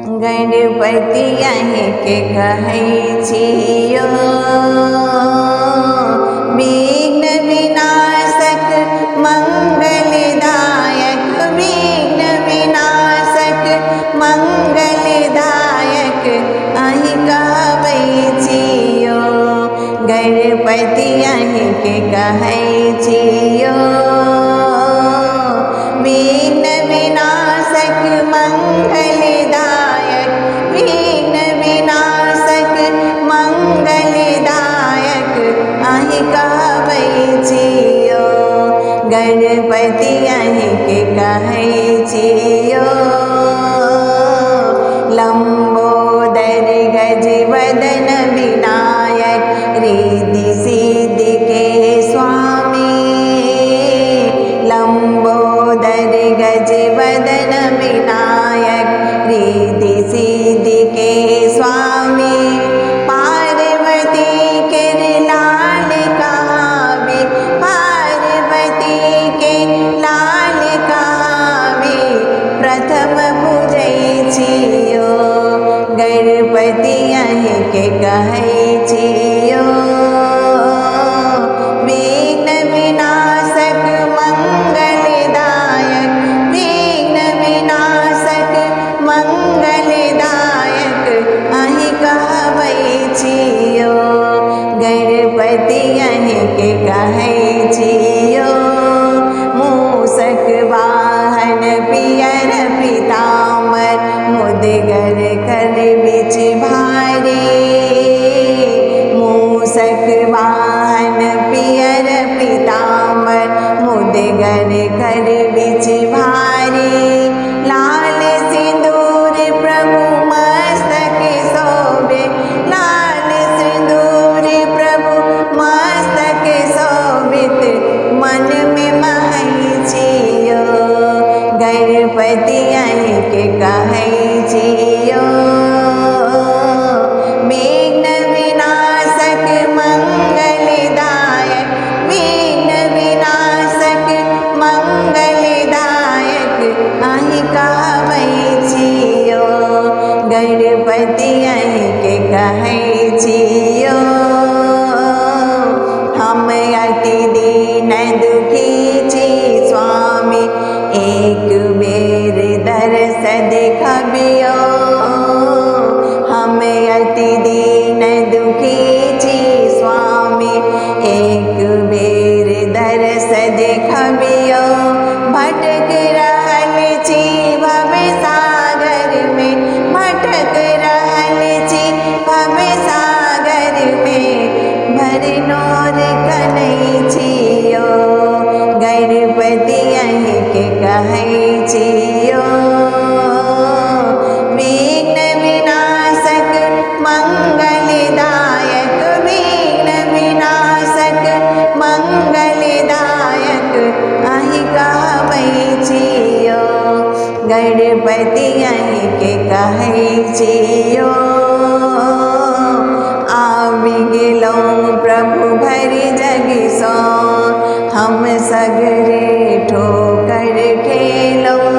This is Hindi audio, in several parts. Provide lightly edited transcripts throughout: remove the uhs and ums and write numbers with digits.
गणपति अहि के कहै छियो, विघ्न विनाशक मंगलदायक, विघ्न विनाशक मंगलदायक अहि कहै छियो। गणपति अहि के कहै छियो, विघ्न विनाशक मंगलदायक, विघ्न विनाशक मंगलदायक अहि कहै छियो। गणपति अहि के कहै छियो, लंबोदर गज वदन विनायक, रिद्धि सिद्धि के स्वामी। लंबोदर गज वदन विनायक, रिद्धि सिद्धि के स्वामी। पार्वती के लाल कहावे, पार्वती के लाल कहावे, प्रथम पूजै छियो। गणपति अहि के कहै छियो, विघ्न विनाशक मंगलदायक, विघ्न विनाशक मंगलदायक अहि कहै छियो। गणपति अहि के कहै छियो, मूषक वाहन पियर पीताम्बर, मुदगर कर बिच भारी। मूषक वाहन पियर पीताम्बर, मुदगर कर बिच भारी। लाल सिंदूर प्रभु मस्तक शोभे, लाल सिंदूर प्रभु मस्तक शोभित मन में महै छियो। गणपति अहि के कहै छियो, विघ्न विनाशक मंगलदायक, विघ्न विनाशक मंगलदायक अहि कहै छियो। गणपति अहि के कहै छियो, हम अति दीन दुखी छी स्वामी, एक बेर दर्श देखबियो। हम अति दीन दुखी छी स्वामी, एक बेर दर्श देखबियो। भटक रहल छी भव सागर में, भटक रहल छी भव सागर में, भरनोर कनै छियो। गणपति अहि के कहै छियो, विघ्न विनाशक मंगलदायक, विघ्न विनाशक मंगलदायक अहि कहै छियो। गणपति अहि के कहै छियो, आबि गेलौं प्रभु भरि जग सो, हम सगरे ठोकर खेलौं।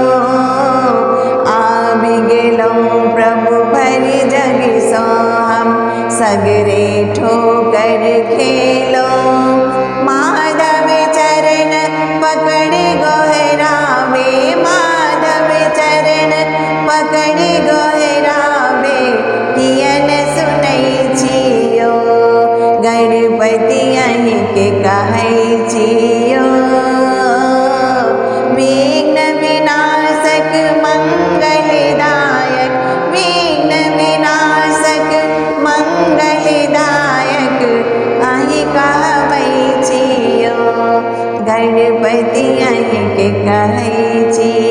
आबि गेलौं प्रभु भरि जग सो, हम सगरे ठोकर खेलौं। माधव चरण पकड़ गोहरावे, माधव चरण पकड़ गोहरावे, कियन सुनै छियो। गणपति अहि के कहै छियो, विघ्न विनाशक मंगलदायक, विघ्न विनाशक मंगलदायक अहि कहै छियो। गणपति अहि के कहै छियो।